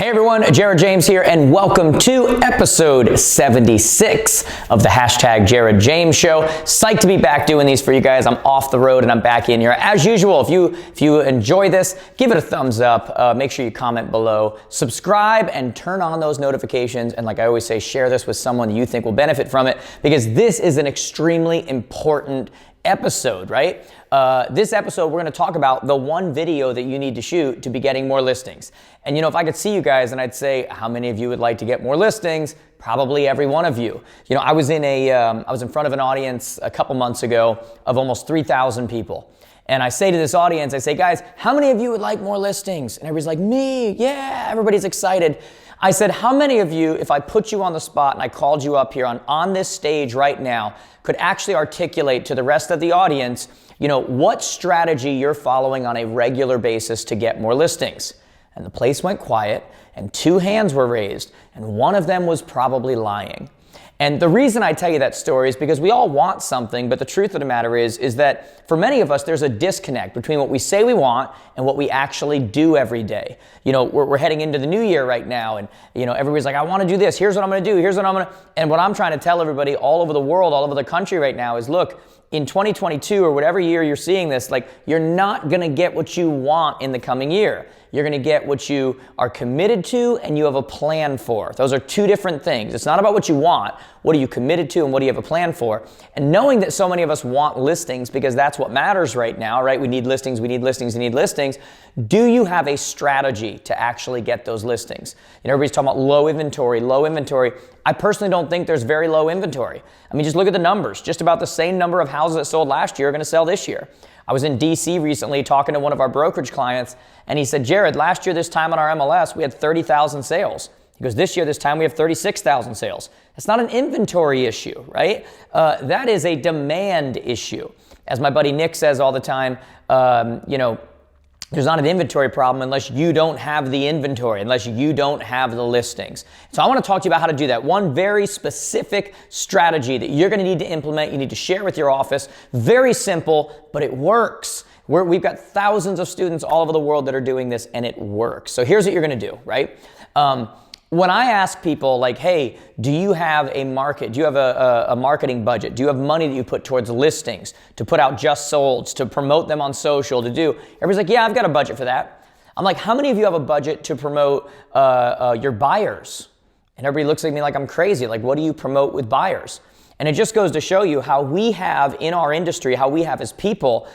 Hey everyone, Jared James here, and welcome to episode 76 of the hashtag Jared James Show. Psyched to be back doing these for you guys. I'm off the road and I'm back in here. As usual, if you enjoy this, give it a thumbs up. Make sure you comment below, subscribe, and turn on those notifications. And like I always say, share this with someone that you think will benefit from it, because this is an extremely important episode, right? This episode, we're going to talk about the one video that you need to shoot to be getting more listings. And if I could see you guys and I'd say, how many of you would like to get more listings? Probably every one of you. I was in front of an audience a couple months ago of almost 3,000 people. And I say to this audience, I say, guys, how many of you would like more listings? And everybody's like, me, yeah, everybody's excited. I said, how many of you, if I put you on the spot and I called you up here on this stage right now, could actually articulate to the rest of the audience, what strategy you're following on a regular basis to get more listings? And the place went quiet and 2 hands were raised and one of them was probably lying. And the reason I tell you that story is because we all want something, but the truth of the matter is that for many of us, there's a disconnect between what we say we want and what we actually do every day. We're heading into the new year right now, and everybody's like, I want to do this. Here's what I'm going to do. Here's what I'm going to. And what I'm trying to tell everybody all over the world, all over the country right now is, look, in 2022 or whatever year you're seeing this, you're not going to get what you want in the coming year. You're going to get what you are committed to and you have a plan for. Those are 2 different things. It's not about what you want. What are you committed to and what do you have a plan for? And knowing that so many of us want listings because that's what matters right now, right? We need listings, we need listings, we need listings. Do you have a strategy to actually get those listings? Everybody's talking about low inventory, low inventory. I personally don't think there's very low inventory. I mean, just look at the numbers. Just about the same number of houses that sold last year are going to sell this year. I was in DC recently talking to one of our brokerage clients, and he said, Jared, last year this time on our MLS, we had 30,000 sales. He goes, this year this time we have 36,000 sales. It's not an inventory issue, right? That is a demand issue. As my buddy Nick says all the time, there's not an inventory problem unless you don't have the inventory, unless you don't have the listings. So I want to talk to you about how to do that. One very specific strategy that you're going to need to implement, you need to share with your office. Very simple, but it works. We've got thousands of students all over the world that are doing this, and it works. So here's what you're going to do, right? When I ask people hey, do you have a market? Do you have a marketing budget? Do you have money that you put towards listings, to put out just solds, to promote them on social, to do? Everybody's like, yeah, I've got a budget for that. I'm like, how many of you have a budget to promote your buyers? And everybody looks at me like I'm crazy. Like, what do you promote with buyers? And it just goes to show you how we have in our industry, how we have as people,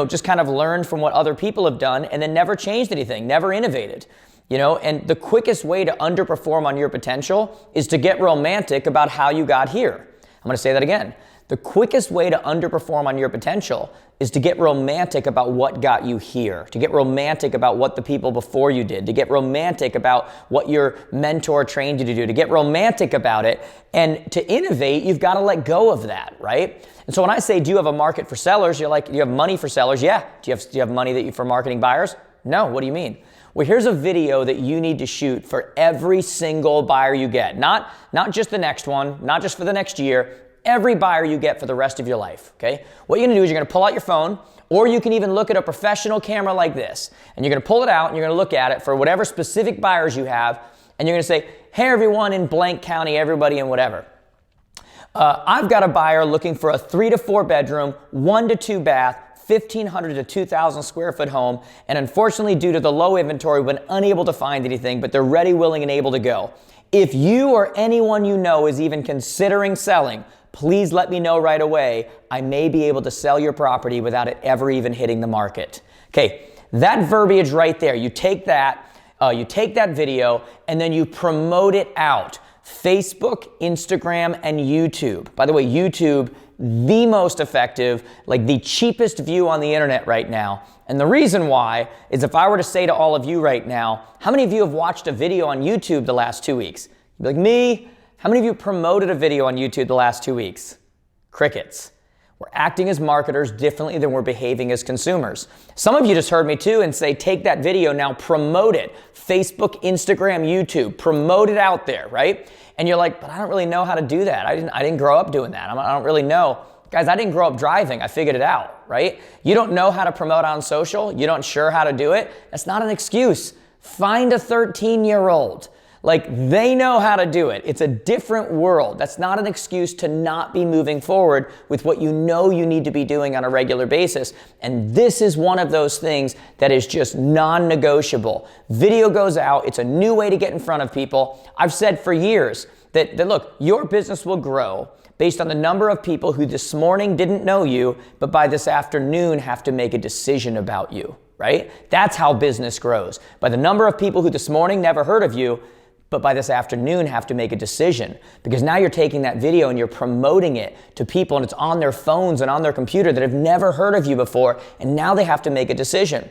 just kind of learned from what other people have done and then never changed anything, never innovated. And the quickest way to underperform on your potential is to get romantic about how you got here. I'm going to say that again. The quickest way to underperform on your potential is to get romantic about what got you here, to get romantic about what the people before you did, to get romantic about what your mentor trained you to do, to get romantic about it. And to innovate, you've got to let go of that, right? And so when I say, do you have a market for sellers? You're like, you have money for sellers? Yeah. Do you have money for marketing buyers? No. What do you mean? Well, here's a video that you need to shoot for every single buyer you get. Not just the next one, not just for the next year, every buyer you get for the rest of your life, okay? What you're gonna do is you're gonna pull out your phone, or you can even look at a professional camera like this, and you're gonna pull it out and you're gonna look at it for whatever specific buyers you have, and you're gonna say, hey everyone in blank county, everybody in whatever. I've got a buyer looking for a 3 to 4 bedroom, 1 to 2 bath, 1,500 to 2,000 square foot home, and unfortunately due to the low inventory, we've been unable to find anything, but they're ready, willing, and able to go. If you or anyone you know is even considering selling, please let me know right away. I may be able to sell your property without it ever even hitting the market. Okay, that verbiage right there, you take that video, and then you promote it out. Facebook, Instagram, and YouTube. By the way, YouTube, the most effective, the cheapest view on the internet right now. And the reason why is if I were to say to all of you right now, how many of you have watched a video on YouTube the last 2 weeks? You'd be like, me? How many of you promoted a video on YouTube the last 2 weeks? Crickets. We're acting as marketers differently than we're behaving as consumers. Some of you just heard me too and say, take that video, now promote it. Facebook, Instagram, YouTube, promote it out there, right? And you're like, but I don't really know how to do that. I didn't grow up doing that. I don't really know. Guys, I didn't grow up driving. I figured it out, right? You don't know how to promote on social. You don't sure how to do it. That's not an excuse. Find a 13-year-old. Like, they know how to do it. It's a different world. That's not an excuse to not be moving forward with what you know you need to be doing on a regular basis. And this is one of those things that is just non-negotiable. Video goes out. It's a new way to get in front of people. I've said for years that look, your business will grow based on the number of people who this morning didn't know you, but by this afternoon have to make a decision about you, right? That's how business grows. By the number of people who this morning never heard of you, but by this afternoon have to make a decision, because now you're taking that video and you're promoting it to people, and it's on their phones and on their computer that have never heard of you before, and now they have to make a decision.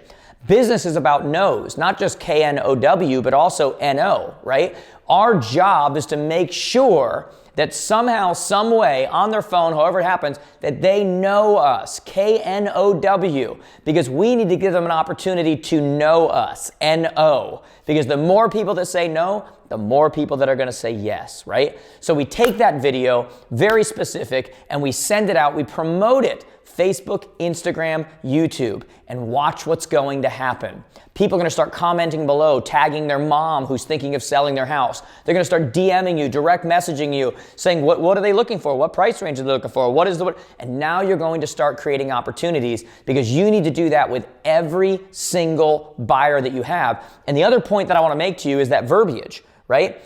Business is about no's, not just K-N-O-W, but also N-O, right? Our job is to make sure that somehow, some way, on their phone, however it happens, that they know us, K-N-O-W, because we need to give them an opportunity to know us, N-O, because the more people that say no, the more people that are going to say yes, right? So we take that video, very specific, and we send it out, we promote it, Facebook, Instagram, YouTube, and watch what's going to happen. People are going to start commenting below, tagging their mom who's thinking of selling their house. They're going to start DMing you, direct messaging you, saying, what are they looking for? What price range are they looking for? And now you're going to start creating opportunities, because you need to do that with every single buyer that you have. And the other point that I want to make to you is that verbiage, right?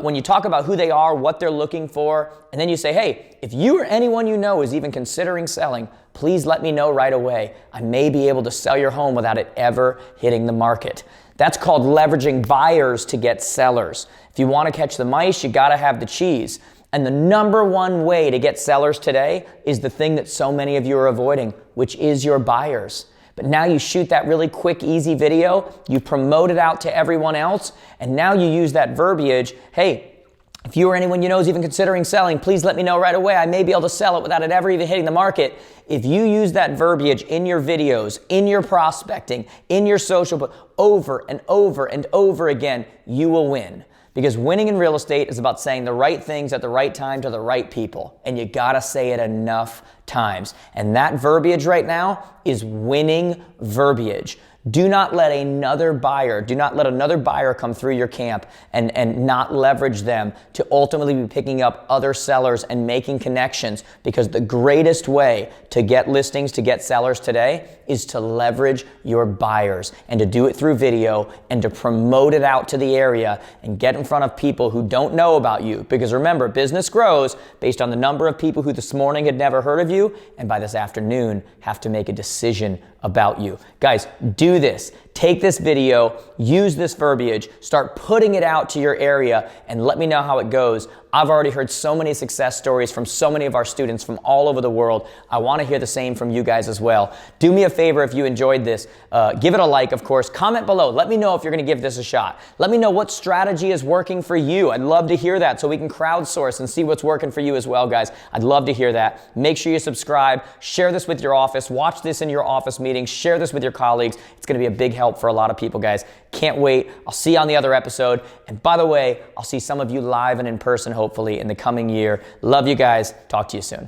When you talk about who they are, what they're looking for, and then you say, hey, if you or anyone you know is even considering selling, please let me know right away. I may be able to sell your home without it ever hitting the market. That's called leveraging buyers to get sellers. If you want to catch the mice, you got to have the cheese. And the number one way to get sellers today is the thing that so many of you are avoiding, which is your buyers. But now you shoot that really quick, easy video, you promote it out to everyone else, and now you use that verbiage, hey, if you or anyone you know is even considering selling, please let me know right away. I may be able to sell it without it ever even hitting the market. If you use that verbiage in your videos, in your prospecting, in your social, but over and over and over again, you will win. Because winning in real estate is about saying the right things at the right time to the right people. And you gotta say it enough times. And that verbiage right now is winning verbiage. Do not let another buyer come through your camp and not leverage them to ultimately be picking up other sellers and making connections, because the greatest way to get listings, to get sellers today, is to leverage your buyers, and to do it through video, and to promote it out to the area and get in front of people who don't know about you. Because remember, business grows based on the number of people who this morning had never heard of you and by this afternoon have to make a decision about you. Guys, do this. Take this video, use this verbiage, start putting it out to your area, and let me know how it goes. I've already heard so many success stories from so many of our students from all over the world. I want to hear the same from you guys as well. Do me a favor if you enjoyed this. Give it a like, of course. Comment below. Let me know if you're going to give this a shot. Let me know what strategy is working for you. I'd love to hear that so we can crowdsource and see what's working for you as well, guys. I'd love to hear that. Make sure you subscribe. Share this with your office. Watch this in your office meetings. Share this with your colleagues. It's going to be a big help for a lot of people, guys. Can't wait. I'll see you on the other episode. And by the way, I'll see some of you live and in person, hopefully, in the coming year. Love you guys. Talk to you soon.